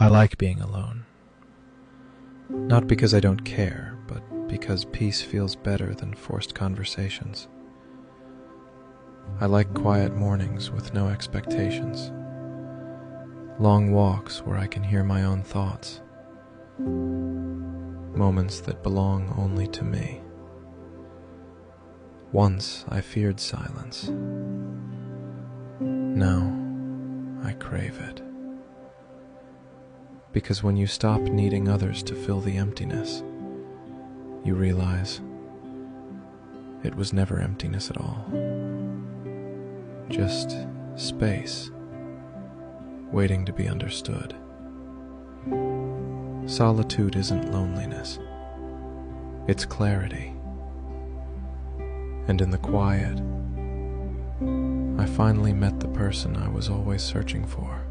I like being alone. Not because I don't care, but because peace feels better than forced conversations. I like quiet mornings with no expectations. Long walks where I can hear my own thoughts. Moments that belong only to me. Once I feared silence. Now I crave it. Because when you stop needing others to fill the emptiness, you realize it was never emptiness at all. Just space, waiting to be understood. Solitude isn't loneliness, it's clarity. And in the quiet, I finally met the person I was always searching for.